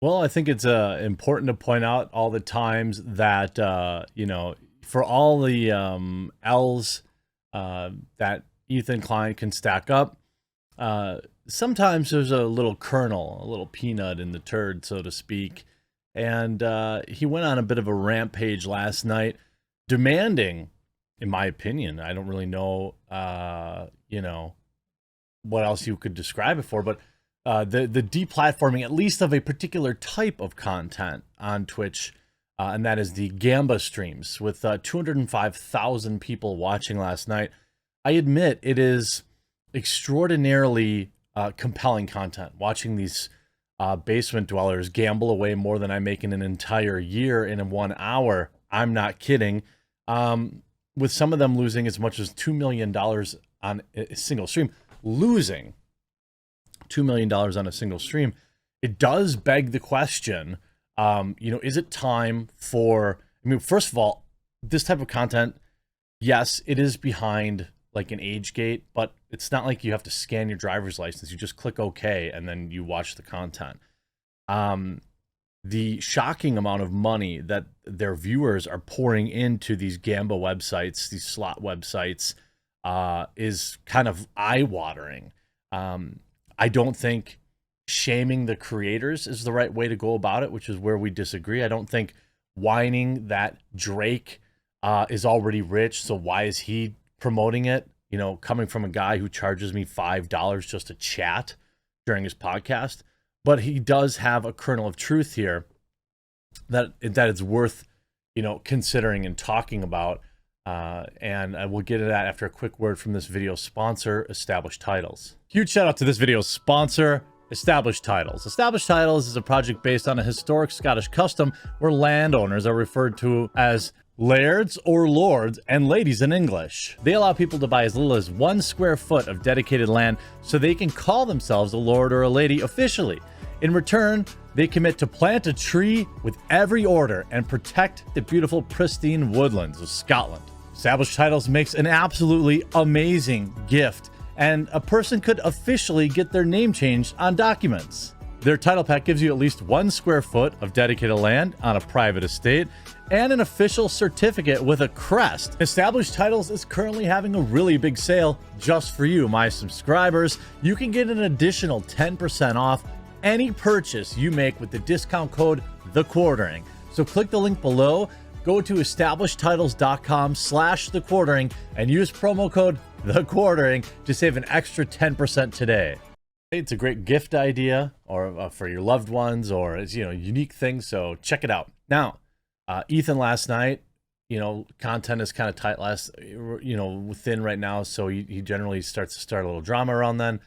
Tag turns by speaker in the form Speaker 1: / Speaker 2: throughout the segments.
Speaker 1: Well, I think it's important to point out all the times that, for all the L's that Ethan Klein can stack up, sometimes there's a little kernel, a little peanut in the turd, so to speak. And he went on a bit of a rampage last night, demanding, in my opinion, I don't really know, what else you could describe it for, but the deplatforming, at least of a particular type of content on Twitch, and that is the Gamba streams with 205,000 people watching last night. I admit it is extraordinarily compelling content. Watching these basement dwellers gamble away more than I make in an entire year in 1 hour. I'm not kidding. With some of them losing as much as $2 million on a single stream. Losing $2 million on a single stream, it does beg the question, is it time for, first of all, this type of content, yes, it is behind like an age gate, but it's not like you have to scan your driver's license. You just click OK and then you watch the content. The shocking amount of money that their viewers are pouring into these Gamba websites, these slot websites, is kind of eye-watering. I don't think shaming the creators is the right way to go about it, which is where we disagree. I don't think whining that Drake is already rich, so why is he promoting it? Coming from a guy who charges me $5 just to chat during his podcast. But he does have a kernel of truth here that it's worth, considering and talking about. And I will get to that after a quick word from this video's sponsor, Established Titles. Huge shout out to this video's sponsor, Established Titles. Established Titles is a project based on a historic Scottish custom where landowners are referred to as lairds or lords and ladies in English. They allow people to buy as little as 1 square foot of dedicated land so they can call themselves a lord or a lady officially. In return, they commit to plant a tree with every order and protect the beautiful, pristine woodlands of Scotland. Established Titles makes an absolutely amazing gift, and a person could officially get their name changed on documents. Their title pack gives you at least 1 square foot of dedicated land on a private estate and an official certificate with a crest. Established Titles is currently having a really big sale just for you, my subscribers. You can get an additional 10% off any purchase you make with the discount code TheQuartering. So click the link below, go to establishedtitles.com/TheQuartering and use promo code TheQuartering to save an extra 10% today. It's a great gift idea or for your loved ones, or it's, unique thing. So check it out. Now, Ethan last night, content is kind of tight within right now. So he generally starts to start a little drama around then.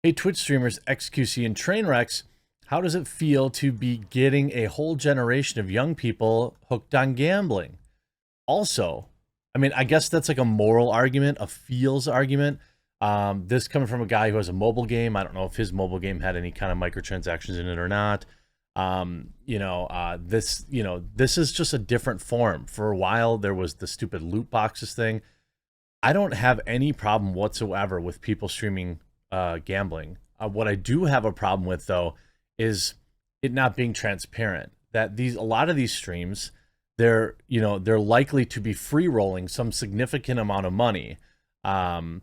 Speaker 1: Hey, Twitch streamers, xQc and Trainwrecks, how does it feel to be getting a whole generation of young people hooked on gambling? Also, I guess that's like a moral argument, a feels argument. This coming from a guy who has a mobile game. I don't know if his mobile game had any kind of microtransactions in it or not. This is just a different form. For a while, there was the stupid loot boxes thing. I don't have any problem whatsoever with people streaming gambling. What I do have a problem with, though, is it not being transparent. That a lot of these streams, they're likely to be free rolling some significant amount of money. And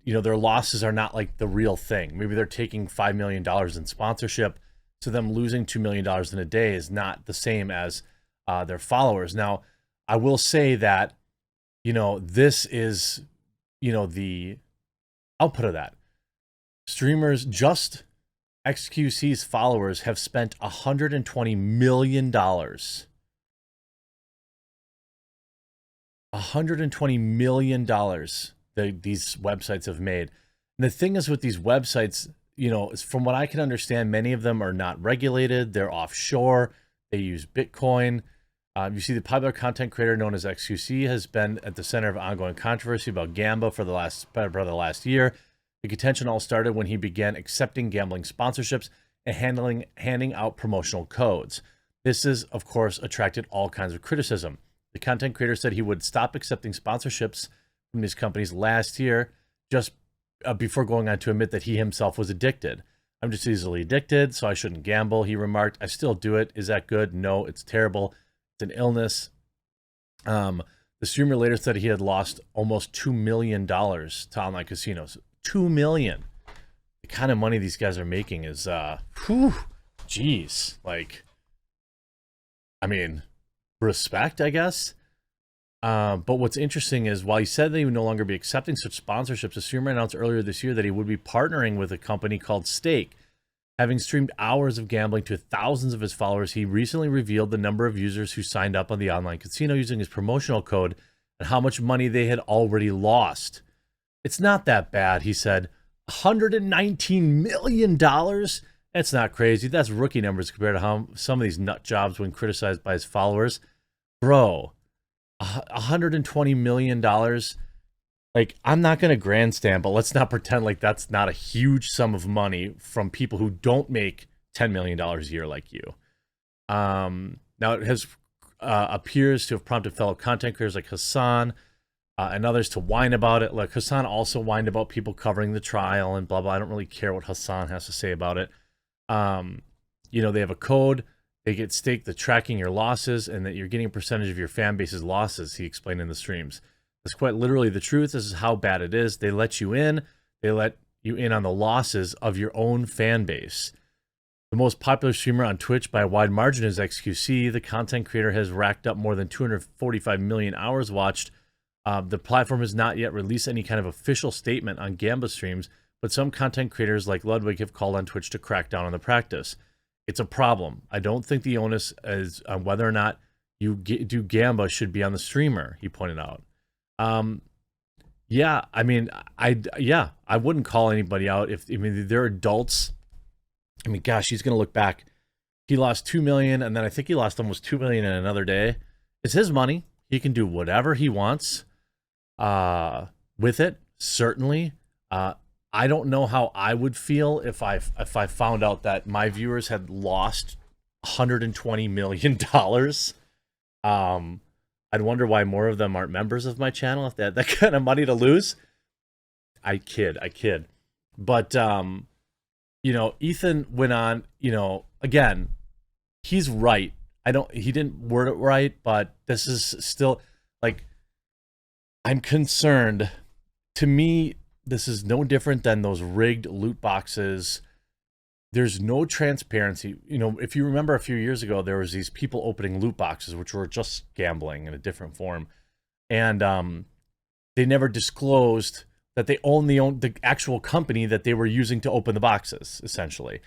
Speaker 1: their losses are not like the real thing. Maybe they're taking $5 million in sponsorship, so them losing $2 million in a day is not the same as their followers. Now, I will say that, this is, the output of that. Streamers, just xQc's followers have spent $120 million. $120 million these websites have made. And the thing is with these websites, from what I can understand, many of them are not regulated. They're offshore. They use Bitcoin. You see the popular content creator known as xQc has been at the center of ongoing controversy about Gamba for the last year. The contention all started when he began accepting gambling sponsorships and handing out promotional codes. This has, of course, attracted all kinds of criticism. The content creator said he would stop accepting sponsorships from these companies last year, just before going on to admit that he himself was addicted. I'm just easily addicted, so I shouldn't gamble, he remarked. I still do it. Is that good? No, it's terrible. It's an illness. The streamer later said he had lost almost $2 million to online casinos. $2 million. The kind of money these guys are making is, geez. Like, I mean, respect, I guess. But what's interesting is while he said that he would no longer be accepting such sponsorships, the streamer announced earlier this year that he would be partnering with a company called Stake. Having streamed hours of gambling to thousands of his followers, he recently revealed the number of users who signed up on the online casino using his promotional code and how much money they had already lost. It's not that bad, he said. $119 million? That's not crazy. That's rookie numbers compared to how some of these nut jobs when criticized by his followers. Bro, $120 million? Like, I'm not going to grandstand, but let's not pretend like that's not a huge sum of money from people who don't make $10 million a year like you. Now, it has appears to have prompted fellow content creators like Hassan and others to whine about it. Like, Hassan also whined about people covering the trial and blah, blah. I don't really care what Hassan has to say about it. You know, they have a code. They get staked the tracking your losses and that you're getting a percentage of your fan base's losses, he explained in the streams. That's quite literally the truth. This is how bad it is. They let you in. They let you in on the losses of your own fan base. The most popular streamer on Twitch by a wide margin is xQc. The content creator has racked up more than 245 million hours watched. The platform has not yet released any kind of official statement on Gamba streams, but some content creators like Ludwig have called on Twitch to crack down on the practice. It's a problem. I don't think the onus is on whether or not you do Gamba should be on the streamer, he pointed out. Yeah, I mean, I wouldn't call anybody out if, I mean, they're adults. I mean, gosh, he's going to look back. He lost 2 million, and then I think he lost almost 2 million in another day. It's his money. He can do whatever he wants with it, certainly. I don't know how I would feel if I found out that my viewers had lost $120 million. I'd wonder why more of them aren't members of my channel if they had that kind of money to lose. I kid. But, you know, Ethan went on, you know, again, he's right. He didn't word it right, but this is still, like, I'm concerned. To me, this is no different than those rigged loot boxes. There's no transparency. You know, if you remember a few years ago, there was these people opening loot boxes, which were just gambling in a different form. And they never disclosed that they only owned the actual company that they were using to open the boxes, essentially.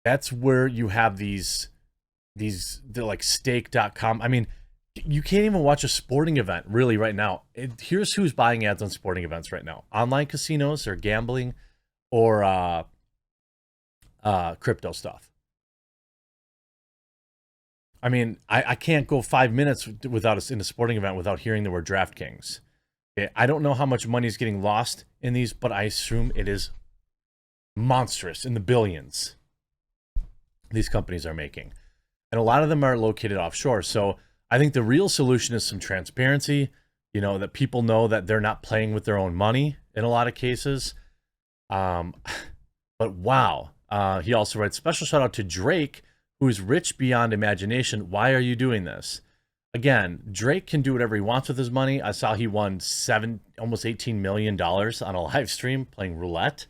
Speaker 1: That's where you have they're like stake.com. I mean, you can't even watch a sporting event, really, right now. Here's who's buying ads on sporting events right now. Online casinos or gambling or crypto stuff. I mean, I can't go 5 minutes without in a sporting event without hearing the word DraftKings. I don't know how much money is getting lost in these, but I assume it is monstrous in the billions these companies are making. And a lot of them are located offshore. So I think the real solution is some transparency, you know, that people know that they're not playing with their own money in a lot of cases. But wow. He also writes, special shout out to Drake, who is rich beyond imagination. Why are you doing this? Again, Drake can do whatever he wants with his money. I saw he won almost $18 million on a live stream playing roulette.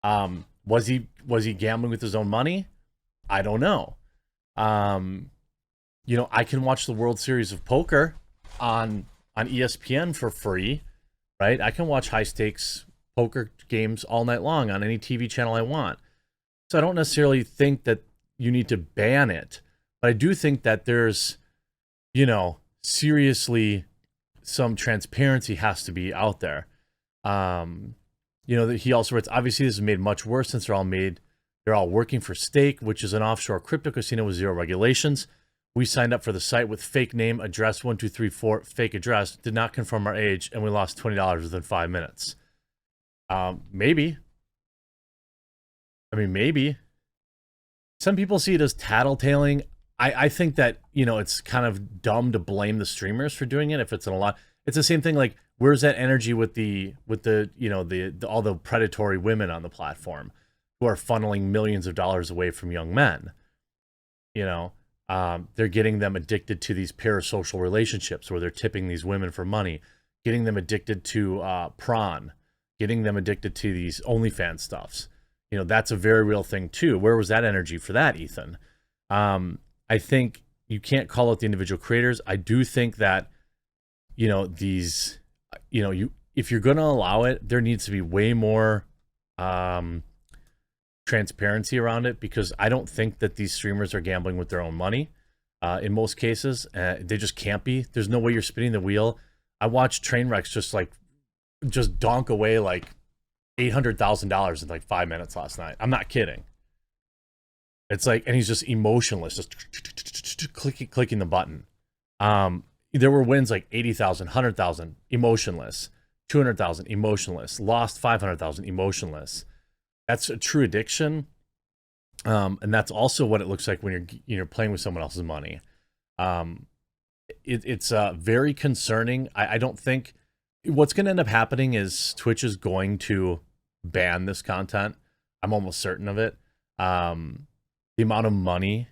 Speaker 1: Was he gambling with his own money? I don't know. You know, I can watch the World Series of Poker on ESPN for free, right? I can watch high stakes poker games all night long on any TV channel I want. So I don't necessarily think that you need to ban it, but I do think that there's, you know, seriously some transparency has to be out there. You know, that he also writes, obviously this is made much worse since they're all working for Stake, which is an offshore crypto casino with zero regulations. We signed up for the site with fake name, address 1234, fake address, did not confirm our age, and we lost $20 within 5 minutes. Maybe. I mean, maybe. Some people see it as tattletaling. I think that, you know, it's kind of dumb to blame the streamers for doing it if it's in a lot. It's the same thing, like, where's that energy with the you know, all the predatory women on the platform who are funneling millions of dollars away from young men. You know, they're getting them addicted to these parasocial relationships where they're tipping these women for money, getting them addicted to prawn, getting them addicted to these OnlyFans stuffs. You know, that's a very real thing too. Where was that energy for that, Ethan? I think you can't call out the individual creators. I do think that, you know, these, you know, if you're going to allow it, there needs to be way more transparency around it, because I don't think that these streamers are gambling with their own money in most cases. They just can't be. There's no way you're spinning the wheel. I watched Trainwrecks just donk away like $800,000 in like 5 minutes last night. I'm not kidding. It's like, and he's just emotionless, just clicking the button. There were wins like 80,000, 100,000, emotionless, 200,000, emotionless, lost 500,000, emotionless. That's a true addiction. And that's also what it looks like when you're playing with someone else's money. It's very concerning. I don't think what's going to end up happening is Twitch is going to ban this content. I'm almost certain of it. The amount of money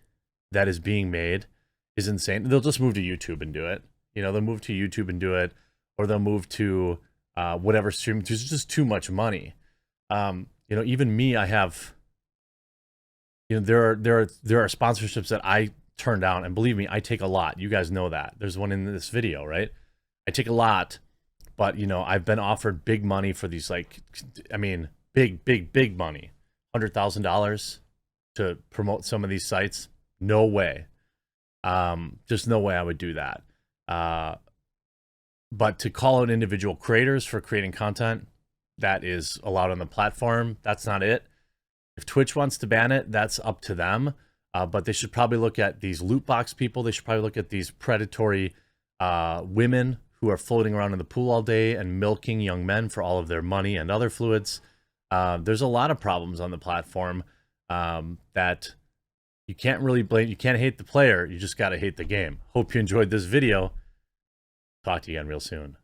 Speaker 1: that is being made is insane. They'll just move to YouTube and do it. You know, they'll move to YouTube and do it, or they'll move to whatever stream. There's just too much money. You know, even me, I have, you know, there are sponsorships that I turn down, and believe me, I take a lot. You guys know that. There's one in this video, right? I take a lot, but you know, I've been offered big money for these, like, I mean, big money, $100,000 to promote some of these sites. No way. Just no way I would do that. But to call out individual creators for creating content that is allowed on the platform, that's not it. If Twitch wants to ban it, that's up to them. But they should probably look at these loot box people. They should probably look at these predatory women who are floating around in the pool all day and milking young men for all of their money and other fluids. There's a lot of problems on the platform that you can't really blame. You can't hate the player. You just got to hate the game. Hope you enjoyed this video. Talk to you again real soon.